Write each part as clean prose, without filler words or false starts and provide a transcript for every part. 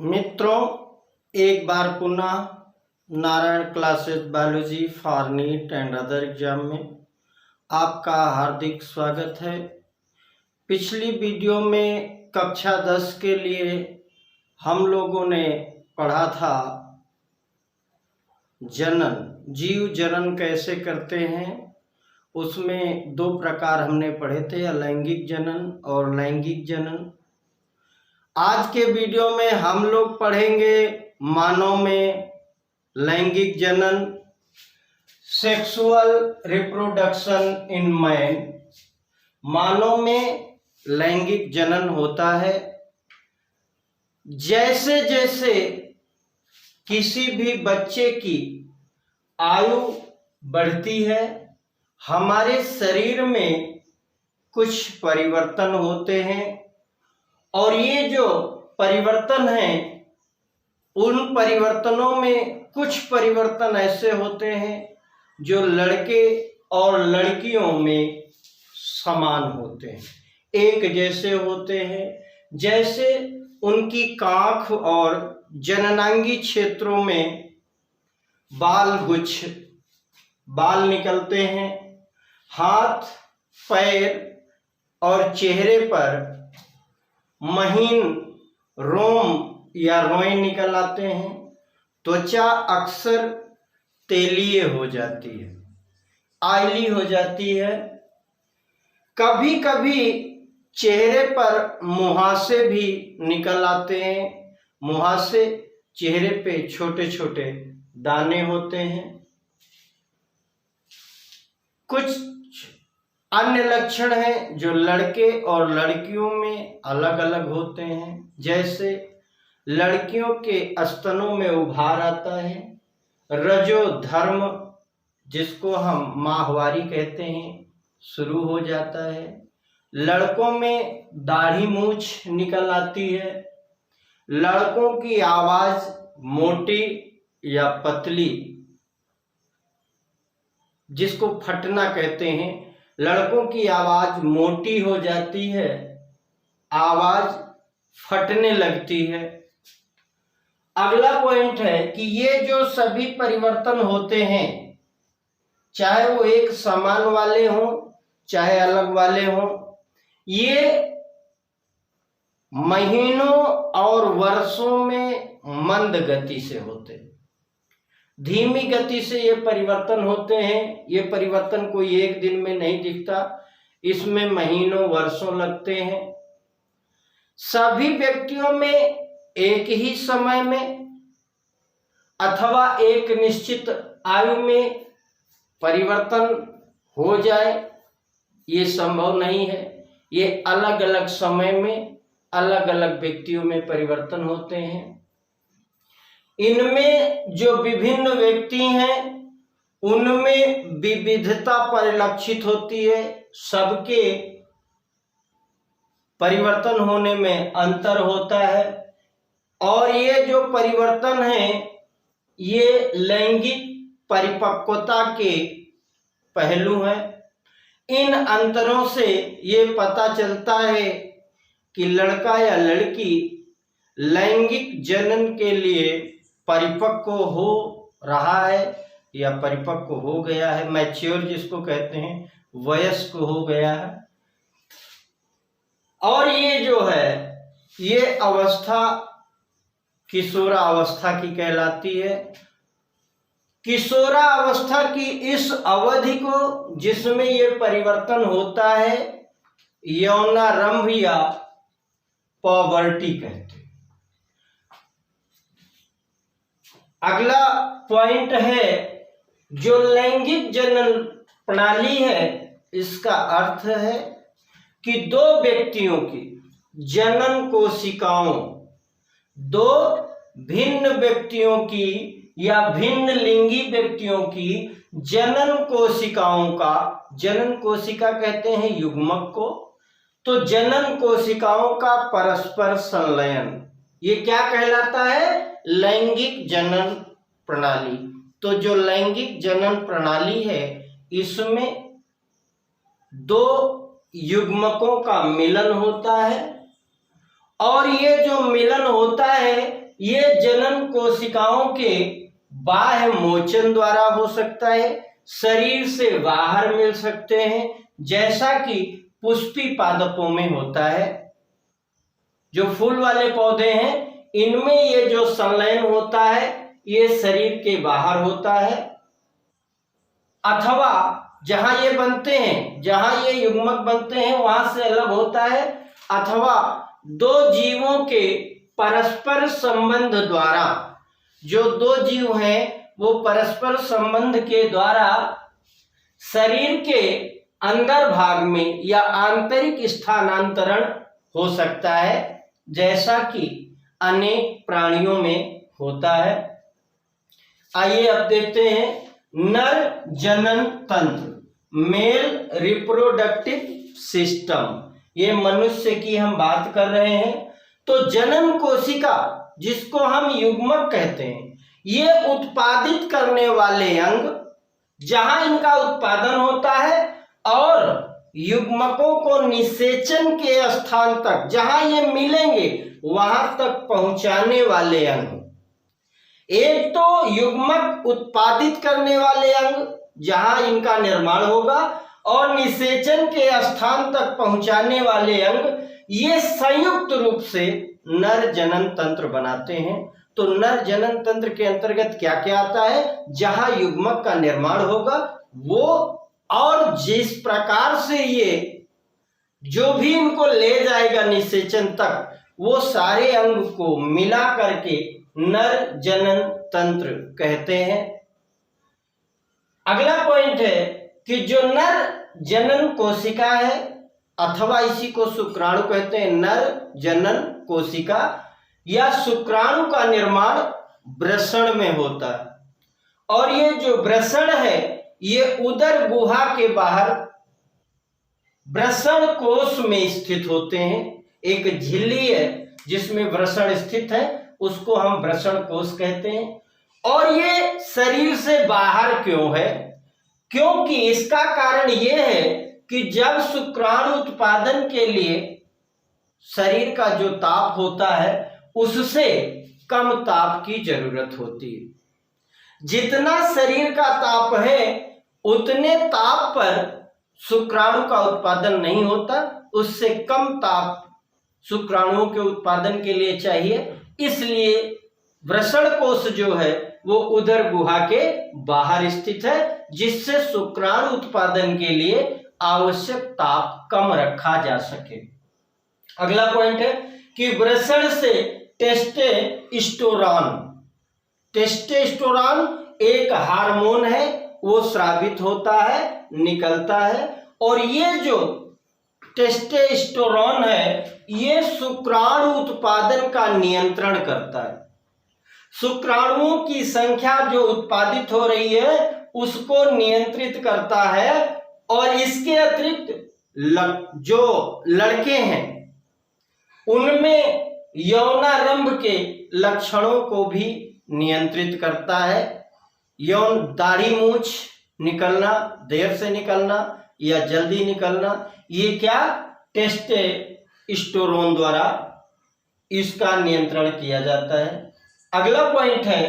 मित्रों, एक बार पुनः Narayan classes biology for neat and other exam में आपका हार्दिक स्वागत है। पिछली वीडियो में कक्षा 10 के लिए हम लोगों ने पढ़ा था जनन, जीव जनन कैसे करते हैं। उसमें दो प्रकार हमने पढ़े थे, अलैंगिक जनन और लैंगिक जनन। आज के वीडियो में हम लोग पढ़ेंगे मानव में लैंगिक जनन, सेक्सुअल रिप्रोडक्शन इन मैन। मानव में लैंगिक जनन होता है। जैसे जैसे किसी भी बच्चे की आयु बढ़ती है, हमारे शरीर में कुछ परिवर्तन होते हैं और ये जो परिवर्तन हैं, उन परिवर्तनों में कुछ परिवर्तन ऐसे होते हैं जो लड़के और लड़कियों में समान होते हैं, एक जैसे होते हैं। जैसे उनकी कांख और जननांगी क्षेत्रों में बाल निकलते हैं, हाथ, पैर और चेहरे पर महीन रोम या रोएं निकल आते हैं। त्वचा अक्सर तेलीय हो जाती है, ऑयली हो जाती है। कभी कभी चेहरे पर मुहासे भी निकल आते हैं। मुहासे चेहरे पे छोटे छोटे दाने होते हैं। कुछ अन्य लक्षण हैं जो लड़के और लड़कियों में अलग अलग होते हैं। जैसे लड़कियों के स्तनों में उभार आता है, रजोधर्म जिसको हम माहवारी कहते हैं, शुरू हो जाता है। लड़कों में दाढ़ी मूछ निकल आती है। लड़कों की आवाज मोटी या पतली, जिसको फटना कहते हैं, लड़कों की आवाज मोटी हो जाती है, आवाज फटने लगती है। अगला पॉइंट है कि ये जो सभी परिवर्तन होते हैं, चाहे वो एक समान वाले हों चाहे अलग वाले हों, ये महीनों और वर्षों में मंद गति से होते हैं। धीमी गति से ये परिवर्तन होते हैं। ये परिवर्तन कोई एक दिन में नहीं दिखता, इसमें महीनों वर्षों लगते हैं। सभी व्यक्तियों में एक ही समय में अथवा एक निश्चित आयु में परिवर्तन हो जाए, ये संभव नहीं है। ये अलग अलग समय में अलग अलग व्यक्तियों में परिवर्तन होते हैं। इनमें जो विभिन्न व्यक्ति हैं, उनमें विविधता परिलक्षित होती है। सबके परिवर्तन होने में अंतर होता है और ये जो परिवर्तन हैं, ये लैंगिक परिपक्वता के पहलू हैं। इन अंतरों से ये पता चलता है कि लड़का या लड़की लैंगिक जनन के लिए परिपक्व हो रहा है या परिपक्व हो गया है, मैच्योर जिसको कहते हैं, वयस्क हो गया है। और ये जो है, ये अवस्था किशोरावस्था की कहलाती है। किशोरावस्था की इस अवधि को, जिसमें ये परिवर्तन होता है, यौनारंभ या पॉवर्टी कहते हैं। अगला पॉइंट है, जो लैंगिक जनन प्रणाली है, इसका अर्थ है कि दो व्यक्तियों की जनन कोशिकाओं, दो भिन्न व्यक्तियों की या भिन्न लिंगी व्यक्तियों की जनन कोशिकाओं का, जनन कोशिका कहते हैं युग्मक को, तो जनन कोशिकाओं का परस्पर संलयन, ये क्या कहलाता है? लैंगिक जनन प्रणाली। तो जो लैंगिक जनन प्रणाली है, इसमें दो युग्मकों का मिलन होता है और ये जो मिलन होता है, ये जनन कोशिकाओं के बाह्य मोचन द्वारा हो सकता है, शरीर से बाहर मिल सकते हैं, जैसा कि पुष्पी पादपों में होता है। जो फूल वाले पौधे हैं इनमें ये जो संलयन होता है ये शरीर के बाहर होता है, अथवा जहां ये बनते हैं, जहां ये युग्मक बनते हैं वहां से अलग होता है, अथवा दो जीवों के परस्पर संबंध द्वारा, जो दो जीव हैं वो परस्पर संबंध के द्वारा शरीर के अंदर भाग में या आंतरिक स्थानांतरण हो सकता है, जैसा कि अनेक प्राणियों में होता है। आइए अब देखते हैं नर जनन तंत्र, मेल रिप्रोडक्टिव सिस्टम। ये मनुष्य की हम बात कर रहे हैं। तो जनन कोशिका, जिसको हम युग्मक कहते हैं, ये उत्पादित करने वाले अंग, जहां इनका उत्पादन होता है, और युग्मकों को निषेचन के स्थान तक, जहां ये मिलेंगे वहां तक पहुंचाने वाले अंग। एक तो युग्मक उत्पादित करने वाले अंग जहां इनका निर्माण होगा, और निषेचन के स्थान तक पहुंचाने वाले अंग, ये संयुक्त रूप से नर जनन तंत्र बनाते हैं। तो नर जनन तंत्र के अंतर्गत क्या क्या आता है? जहां युग्मक का निर्माण होगा वो, और जिस प्रकार से ये जो भी इनको ले जाएगा निषेचन तक, वो सारे अंग को मिला करके नर जनन तंत्र कहते हैं। अगला पॉइंट है कि जो नर जनन कोशिका है, अथवा इसी को शुक्राणु कहते हैं, नर जनन कोशिका या शुक्राणु का निर्माण वृषण में होता है। और ये जो वृषण है ये उदर गुहा के बाहर वृषण कोश में स्थित होते हैं। एक झिल्ली है जिसमें वृषण स्थित है, उसको हम वृषण कोश कहते हैं। और ये शरीर से बाहर क्यों है? क्योंकि इसका कारण ये है कि जब शुक्राणु उत्पादन के लिए शरीर का जो ताप होता है उससे कम ताप की जरूरत होती है। जितना शरीर का ताप है उतने ताप पर शुक्राणु का उत्पादन नहीं होता, उससे कम ताप शुक्राणुओं के उत्पादन के लिए चाहिए। इसलिए वृषण कोश जो है वो उदर गुहा के बाहर स्थित है, जिससे शुक्राणु उत्पादन के लिए आवश्यक ताप कम रखा जा सके। अगला पॉइंट है कि वृषण से टेस्टोस्टेरोन, टेस्टोस्टेरोन एक हार्मोन है, वो स्रावित होता है, निकलता है। और ये जो टेस्टोस्टेरोन है ये शुक्राणु उत्पादन का नियंत्रण करता है। शुक्राणुओं की संख्या जो उत्पादित हो रही है उसको नियंत्रित करता है। और इसके अतिरिक्त जो लड़के हैं उनमें यौनारंभ के लक्षणों को भी नियंत्रित करता है। यौन दाढ़ी मूछ निकलना, देर से निकलना या जल्दी निकलना, ये क्या टेस्टोस्टेरोन द्वारा इसका नियंत्रण किया जाता है। अगला पॉइंट है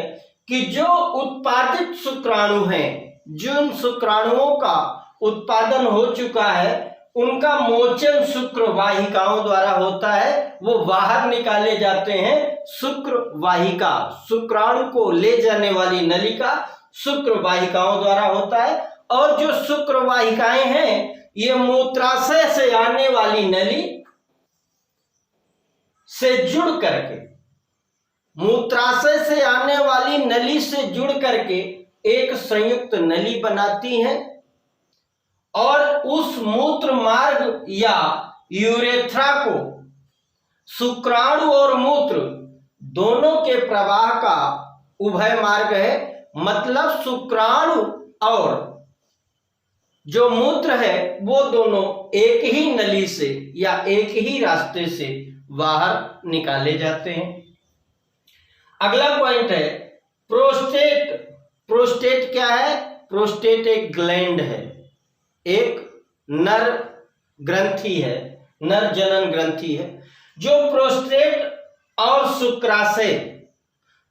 कि जो उत्पादित शुक्राणु हैं, जिन शुक्राणुओं का उत्पादन हो चुका है, उनका मोचन शुक्र वाहिकाओं द्वारा होता है, वो बाहर निकाले जाते हैं। शुक्र वाहिका, शुक्राणु को ले जाने वाली नलिका शुक्र वाहिकाओं द्वारा होता है। और जो शुक्र वाहिकाएं हैं ये मूत्राशय से आने वाली नली से जुड़ करके, मूत्राशय से आने वाली नली से जुड़ करके एक संयुक्त नली बनाती हैं। और उस मूत्र मार्ग या यूरेथ्रा को शुक्राणु और मूत्र दोनों के प्रवाह का उभय मार्ग है। मतलब शुक्राणु और जो मूत्र है वो दोनों एक ही नली से या एक ही रास्ते से बाहर निकाले जाते हैं। अगला पॉइंट है प्रोस्टेट। प्रोस्टेट क्या है? प्रोस्टेट एक ग्लैंड है, एक नर ग्रंथि है, नर जनन ग्रंथि है। जो प्रोस्टेट और शुक्राशय,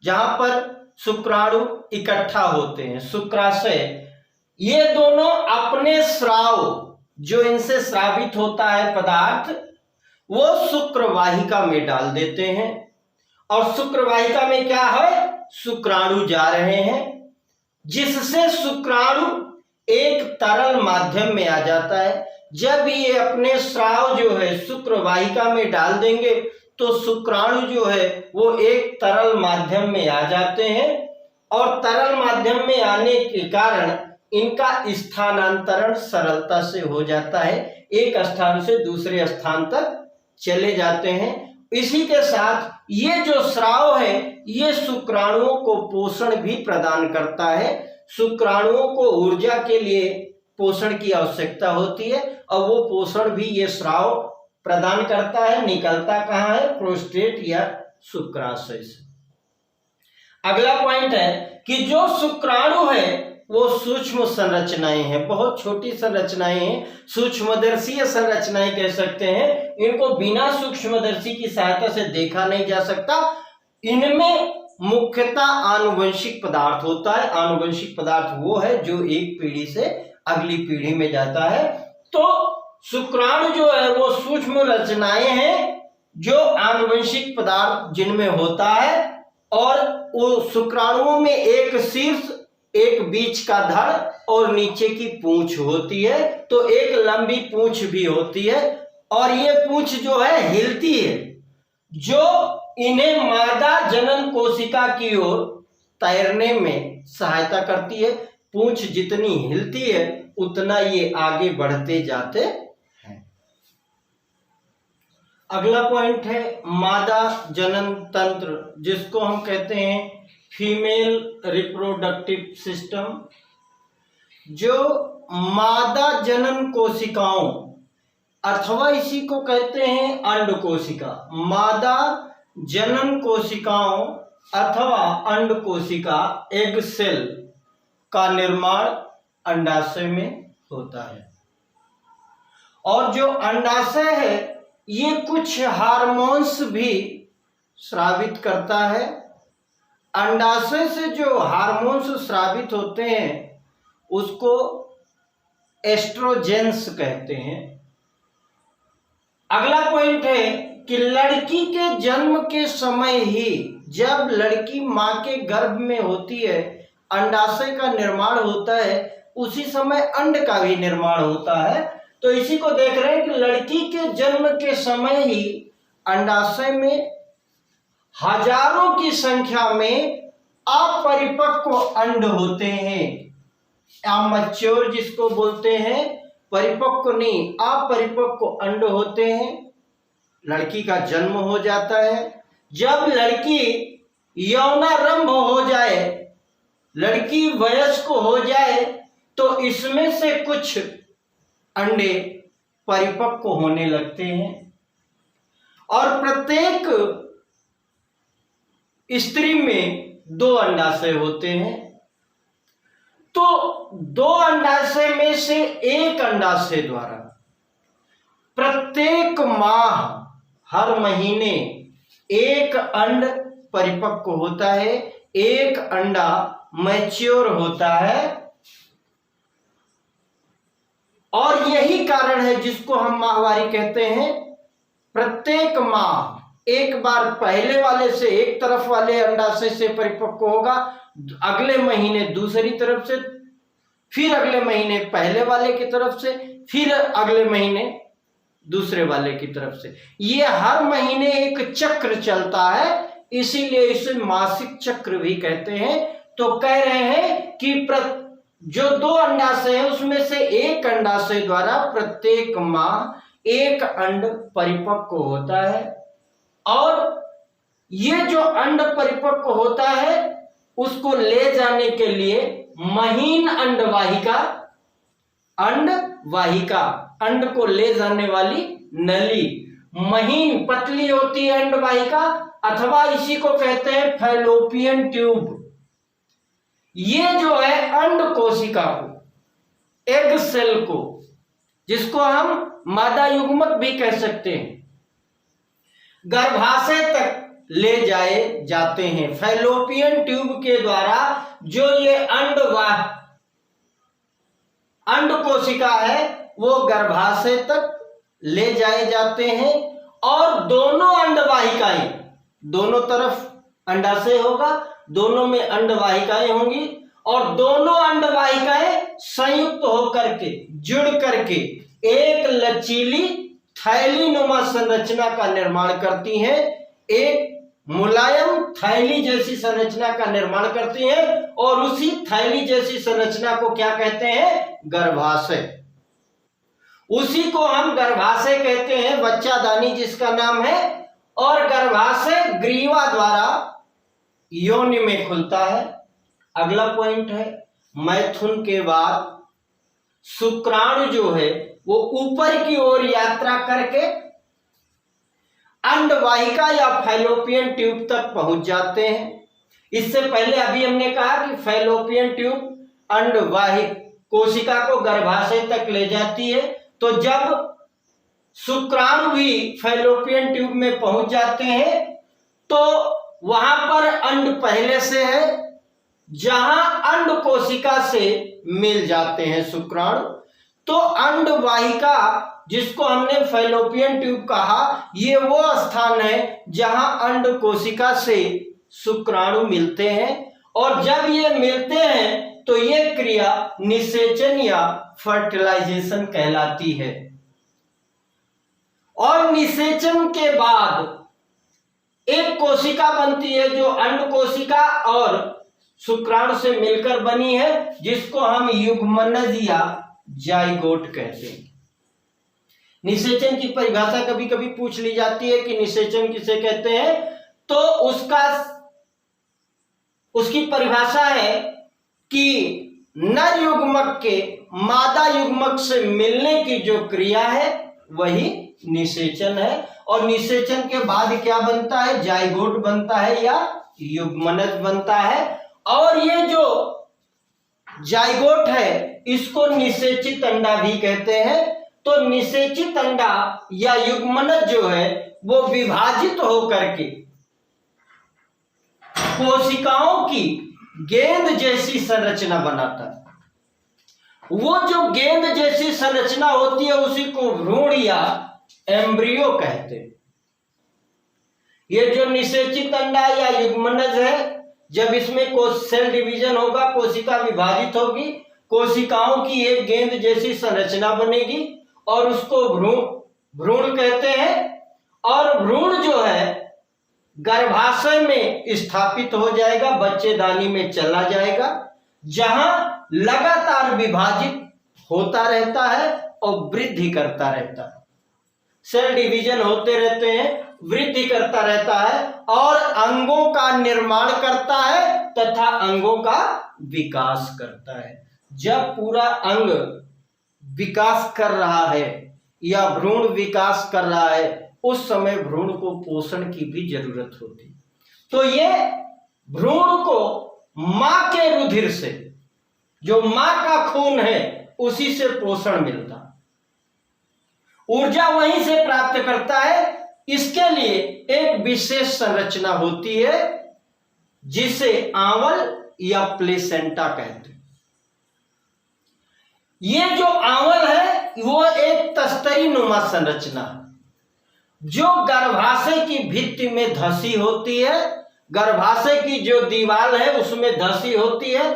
जहां पर शुक्राणु इकट्ठा होते हैं, शुक्राशय, ये दोनों अपने स्राव, जो इनसे स्रावित होता है पदार्थ, वो शुक्रवाहिका में डाल देते हैं। और शुक्रवाहिका में क्या है, शुक्राणु जा रहे हैं, जिससे शुक्राणु एक तरल माध्यम में आ जाता है। जब ये अपने स्राव जो है शुक्रवाहिका में डाल देंगे तो शुक्राणु जो है वो एक तरल माध्यम में आ जाते हैं, और तरल माध्यम में आने के कारण इनका स्थानांतरण सरलता से हो जाता है, एक स्थान से दूसरे स्थान तक चले जाते हैं। इसी के साथ ये जो स्राव है ये शुक्राणुओं को पोषण भी प्रदान करता है। शुक्राणुओं को ऊर्जा के लिए पोषण की आवश्यकता होती है, और वो पोषण भी ये स्राव प्रदान करता है। निकलता कहाँ है, प्रोस्टेट या शुक्राशय से। अगला पॉइंट है कि जो शुक्राणु है वो सूक्ष्म संरचनाएं हैं, बहुत छोटी संरचनाएं हैं, सूक्ष्मदर्शीय संरचनाएं कह सकते हैं। इनको बिना सूक्ष्मदर्शी की सहायता से देखा नहीं जा सकता। इनमें मुख्यतः आनुवंशिक पदार्थ होता है। आनुवंशिक पदार्थ वो है जो एक पीढ़ी से अगली पीढ़ी में जाता है। तो शुक्राणु जो है वो सूक्ष्म रचनाएं हैं जो आनुवंशिक पदार्थ जिनमें होता है, और वो शुक्राणुओं में एक शीर्ष, एक बीच का धड़ और नीचे की पूंछ होती है। तो एक लंबी पूंछ भी होती है, और ये पूंछ जो है हिलती है, जो इन्हें मादा जनन कोशिका की ओर तैरने में सहायता करती है। पूंछ जितनी हिलती है उतना ये आगे बढ़ते जाते हैं। अगला पॉइंट है मादा जनन तंत्र, जिसको हम कहते हैं फीमेल रिप्रोडक्टिव सिस्टम। जो मादा जनन कोशिकाओं अथवा इसी को कहते हैं अंड कोशिका, मादा जनन कोशिकाओं अथवा अंड कोशिका, एग सेल का निर्माण अंडाशय में होता है। और जो अंडाशय है ये कुछ हार्मोन्स भी स्रावित करता है। अंडाशय से जो हार्मोन्स स्रावित होते हैं उसको एस्ट्रोजेंस कहते हैं। अगला पॉइंट है कि लड़की के जन्म के समय ही, जब लड़की मां के गर्भ में होती है, अंडाशय का निर्माण होता है, उसी समय अंड का भी निर्माण होता है। तो इसी को देख रहे हैं कि लड़की के जन्म के समय ही अंडाशय में हजारों की संख्या में अपरिपक्व अंड होते हैं, अमैच्योर जिसको बोलते हैं, परिपक्व नहीं, अपरिपक्व अंड होते हैं। लड़की का जन्म हो जाता है। जब लड़की यौनारंभ हो जाए, लड़की वयस्क हो जाए, तो इसमें से कुछ अंडे परिपक्व होने लगते हैं। और प्रत्येक स्त्री में 2 अंडाशय होते हैं। तो 2 अंडाशय में से एक अंडाशय द्वारा प्रत्येक माह, हर महीने एक अंड परिपक्व होता है, एक अंडा मैच्योर होता है। और यही कारण है जिसको हम माहवारी कहते हैं। प्रत्येक माह एक बार पहले वाले से, एक तरफ वाले अंडाशय से परिपक्व होगा, अगले महीने दूसरी तरफ से, फिर अगले महीने पहले वाले की तरफ से, फिर अगले महीने दूसरे वाले की तरफ से। ये हर महीने एक चक्र चलता है, इसीलिए इसे मासिक चक्र भी कहते हैं। तो कह रहे हैं कि जो 2 अंडाशय है उसमें से एक अंडाशय द्वारा प्रत्येक माह एक अंड परिपक्व होता है। और ये जो अंड परिपक्व होता है उसको ले जाने के लिए महीन अंडवाहिका, अंडवाहिका, अंड को ले जाने वाली नली, महीन पतली होती है अंडवाहिका, अथवा इसी को कहते हैं फैलोपियन ट्यूब। ये जो है अंड कोशिका को, एग सेल को, जिसको हम मादा युग्मक भी कह सकते हैं, गर्भाशय तक ले जाए जाते हैं। फैलोपियन ट्यूब के द्वारा जो ये अंड कोशिका है वो गर्भाशय तक ले जाए जाते हैं और दोनों अंडवाहिकाएं, दोनों तरफ अंडाशय होगा, दोनों में अंडवाहिकाएं होंगी और दोनों अंडवाहिकाएं संयुक्त होकर के जुड़ करके एक लचीली थैलीनुमा संरचना का निर्माण करती हैं, एक मुलायम थैली जैसी संरचना का निर्माण करती हैं और उसी थैली जैसी संरचना को क्या कहते हैं? गर्भाशय। उसी को हम गर्भाशय कहते हैं, बच्चादानी जिसका नाम है। और गर्भाशय ग्रीवा द्वारा योनि में खुलता है। अगला पॉइंट है, मैथुन के बाद शुक्राणु जो है वो ऊपर की ओर यात्रा करके अंडवाहिका या फैलोपियन ट्यूब तक पहुंच जाते हैं। इससे पहले अभी हमने कहा कि फैलोपियन ट्यूब अंडवाहिक कोशिका को गर्भाशय तक ले जाती है, तो जब शुक्राणु भी फैलोपियन ट्यूब में पहुंच जाते हैं तो वहां पर अंड पहले से है, जहां अंड कोशिका से मिल जाते हैं शुक्राणु। तो अंडवाहिका जिसको हमने फैलोपियन ट्यूब कहा, ये वो स्थान है जहां अंड कोशिका से शुक्राणु मिलते हैं और जब ये मिलते हैं तो ये क्रिया निषेचन या फर्टिलाइजेशन कहलाती है। और निषेचन के बाद एक कोशिका बनती है जो अंड कोशिका और शुक्राणु से मिलकर बनी है, जिसको हम युग्मनज या जाइगोट कहते हैं। निषेचन की परिभाषा कभी कभी पूछ ली जाती है कि निषेचन किसे कहते हैं, तो उसकी परिभाषा है कि नर युग्मक के मादा युग्मक से मिलने की जो क्रिया है वही निषेचन है। और निषेचन के बाद क्या बनता है? जाइगोट बनता है या युग्मनज बनता है। और ये जो जाइगोट है इसको निषेचित अंडा भी कहते हैं। तो निषेचित अंडा या युग्मनज जो है वो विभाजित होकर के कोशिकाओं की गेंद जैसी संरचना बनाता है। वो जो गेंद जैसी संरचना होती है उसी को भ्रूण या एम्ब्रियो कहते हैं। ये जो निषेचित अंडा या युग्मनज है, जब इसमें सेल डिवीजन होगा, कोशिका विभाजित होगी, कोशिकाओं की एक गेंद जैसी संरचना बनेगी और उसको भ्रूण कहते हैं। और भ्रूण जो है गर्भाशय में स्थापित हो जाएगा, बच्चेदानी में चला जाएगा, जहां लगातार विभाजित होता रहता है और वृद्धि करता रहता है। सेल डिवीजन होते रहते हैं, वृद्धि करता रहता है और अंगों का निर्माण करता है तथा अंगों का विकास करता है। जब पूरा अंग विकास कर रहा है या भ्रूण विकास कर रहा है, उस समय भ्रूण को पोषण की भी जरूरत होती है। तो ये भ्रूण को मां के रुधिर से, जो मां का खून है, उसी से पोषण मिलता, ऊर्जा वहीं से प्राप्त करता है। इसके लिए एक विशेष संरचना होती है जिसे आंवल या प्लेसेंटा कहते हैं। ये जो आंवल है वो एक तस्तरी नुमा संरचना है जो गर्भाशय की भित्ति में धसी होती है। गर्भाशय की जो दीवार है उसमें धसी होती है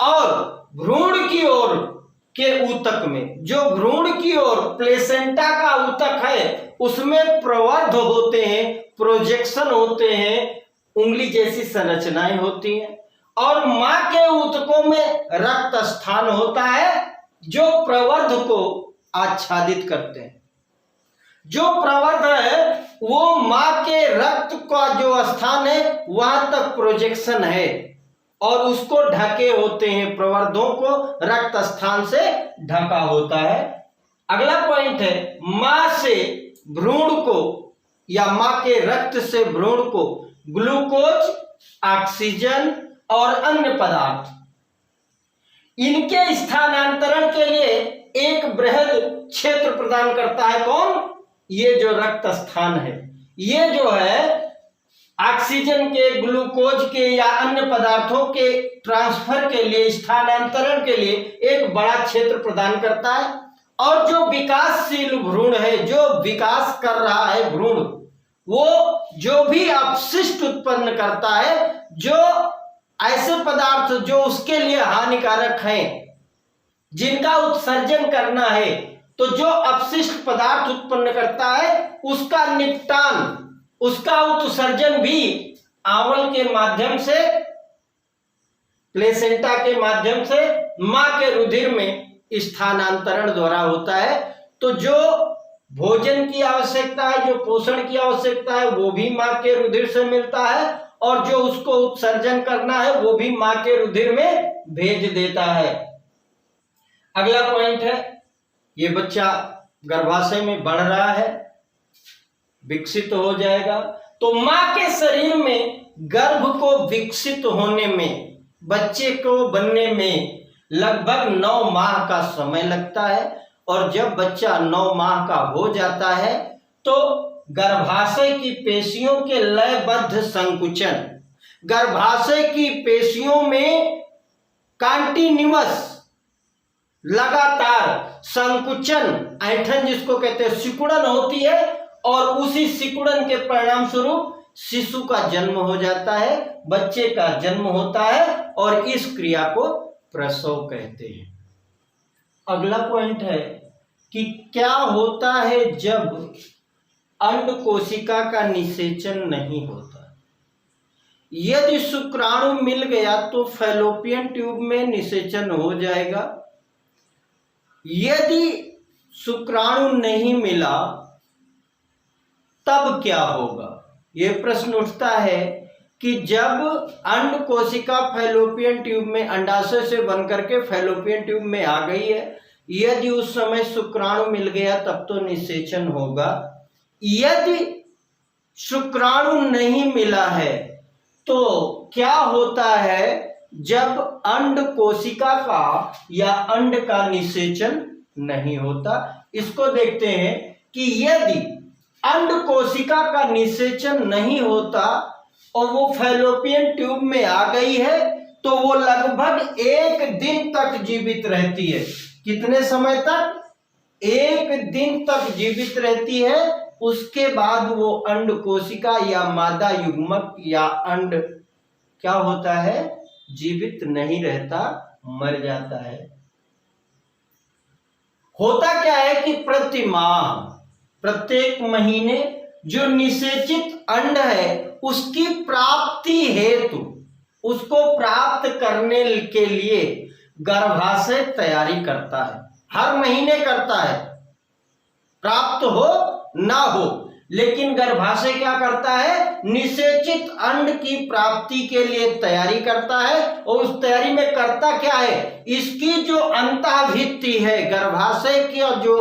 और भ्रूण की ओर के ऊतक में, जो भ्रूण की ओर प्लेसेंटा का ऊतक है, उसमें प्रवर्ध होते हैं, प्रोजेक्शन होते हैं, उंगली जैसी संरचनाएं होती हैं। और मां के ऊतकों में रक्त स्थान होता है जो प्रवर्ध को आच्छादित करते हैं। जो प्रवर्ध है वो मां के रक्त का जो स्थान है वहां तक प्रोजेक्शन है और उसको ढके होते हैं, प्रवर्धों को रक्त स्थान से ढका होता है। अगला पॉइंट है, मां से भ्रूण को या मां के रक्त से भ्रूण को ग्लूकोज, ऑक्सीजन और अन्य पदार्थ, इनके स्थानांतरण के लिए एक बृहद क्षेत्र प्रदान करता है। कौन? ये जो रक्त स्थान है, ये जो है ऑक्सीजन के, ग्लूकोज के या अन्य पदार्थों के ट्रांसफर के लिए, स्थानांतरण के लिए एक बड़ा क्षेत्र प्रदान करता है। और जो विकासशील भ्रूण है, जो विकास कर रहा है भ्रूण, वो जो भी अपशिष्ट उत्पन्न करता है, जो ऐसे पदार्थ जो उसके लिए हानिकारक हैं, जिनका उत्सर्जन करना है, तो जो अपशिष्ट पदार्थ उत्पन्न करता है उसका निपटान, उसका उत्सर्जन भी आवल के माध्यम से, प्लेसेंटा के माध्यम से मां के रुधिर में स्थानांतरण द्वारा होता है। तो जो भोजन की आवश्यकता है, जो पोषण की आवश्यकता है, वो भी मां के रुधिर से मिलता है, और जो उसको उत्सर्जन करना है वो भी मां के रुधिर में भेज देता है। अगला पॉइंट है, ये बच्चा गर्भाशय में बढ़ रहा है, विकसित हो जाएगा, तो मां के शरीर में गर्भ को विकसित होने में, बच्चे को बनने में लगभग 9 माह का समय लगता है। और जब बच्चा 9 माह का हो जाता है तो गर्भाशय की पेशियों के लयबद्ध संकुचन, गर्भाशय की पेशियों में कंटीन्यूअस, लगातार संकुचन, ऐंठन जिसको कहते हैं, सिकुड़न होती है, और उसी सिकुड़न के परिणाम स्वरूप शिशु का जन्म हो जाता है, बच्चे का जन्म होता है, और इस क्रिया को प्रसव कहते हैं। अगला पॉइंट है कि क्या होता है जब अंड कोशिका का निषेचन नहीं होता। यदि शुक्राणु मिल गया तो फैलोपियन ट्यूब में निषेचन हो जाएगा। यदि शुक्राणु नहीं मिला तब क्या होगा। यह प्रश्न उठता है कि जब अंड कोशिका फैलोपियन ट्यूब में, अंडाशय से बनकर के फैलोपियन ट्यूब में आ गई है, यदि उस समय शुक्राणु मिल गया तब तो निषेचन होगा। यदि शुक्राणु नहीं मिला है तो क्या होता है जब अंड कोशिका का या अंड का निषेचन नहीं होता। इसको देखते हैं कि यदि अंड कोशिका का निषेचन नहीं होता और वो फैलोपियन ट्यूब में आ गई है तो वो लगभग 1 दिन तक जीवित रहती है। कितने समय तक? 1 दिन तक जीवित रहती है। उसके बाद वो अंड कोशिका या मादा युग्मक या अंड क्या होता है, जीवित नहीं रहता, मर जाता है। होता क्या है कि प्रति माह, प्रत्येक महीने जो निषेचित अंड है उसकी प्राप्ति हेतु, उसको प्राप्त करने के लिए गर्भाशय तैयारी करता है। हर महीने करता है, प्राप्त हो ना हो, लेकिन गर्भाशय क्या करता है, निषेचित अंड की प्राप्ति के लिए तैयारी करता है। और उस तैयारी में करता क्या है, इसकी जो अंतःभित्ति है, गर्भाशय की और जो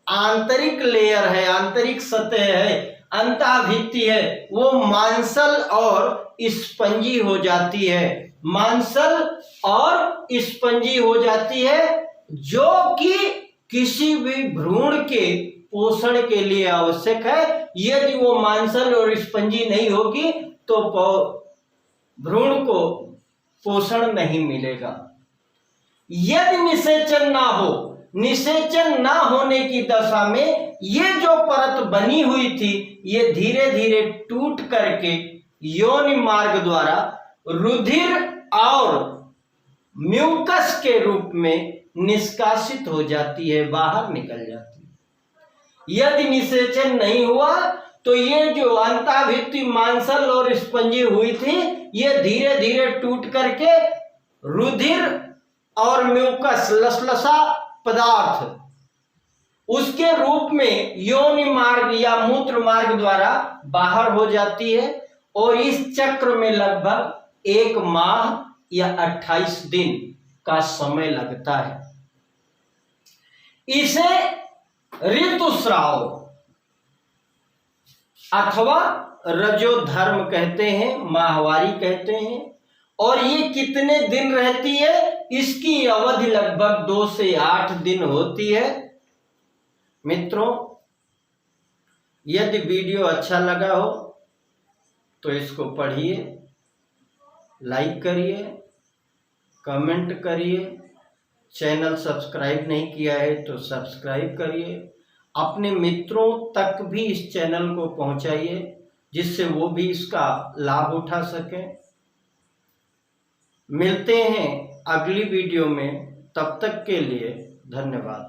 आंतरिक लेयर है, आंतरिक सतह है, अंतःभित्ति है, वो मांसल और स्पंजी हो जाती है। मांसल और स्पंजी हो जाती है, जो कि किसी भी भ्रूण के पोषण के लिए आवश्यक है। यदि वो मांसल और स्पंजी नहीं होगी तो भ्रूण को पोषण नहीं मिलेगा। यदि निषेचन ना हो, निषेचन ना होने की दशा में ये जो परत बनी हुई थी ये धीरे धीरे टूट करके योनि मार्ग द्वारा रुधिर और म्यूकस के रूप में निष्कासित हो जाती है, बाहर निकल जाती है। यदि निषेचन नहीं हुआ तो ये जो अंतःभित्ति मांसल और स्पंजी हुई थी ये धीरे धीरे टूट करके रुधिर और म्यूकस, लसलसा पदार्थ, उसके रूप में योनि मार्ग या मूत्र मार्ग द्वारा बाहर हो जाती है। और इस चक्र में लगभग 1 माह या 28 दिन का समय लगता है। इसे ऋतुस्राव अथवा रजोधर्म कहते हैं, माहवारी कहते हैं। और ये कितने दिन रहती है, इसकी अवधि लगभग 2 से 8 दिन होती है। मित्रों, यदि वीडियो अच्छा लगा हो तो इसको पढ़िए, लाइक करिए, कमेंट करिए, चैनल सब्सक्राइब नहीं किया है तो सब्सक्राइब करिए, अपने मित्रों तक भी इस चैनल को पहुंचाइए जिससे वो भी इसका लाभ उठा सकें। मिलते हैं अगली वीडियो में, तब तक के लिए धन्यवाद।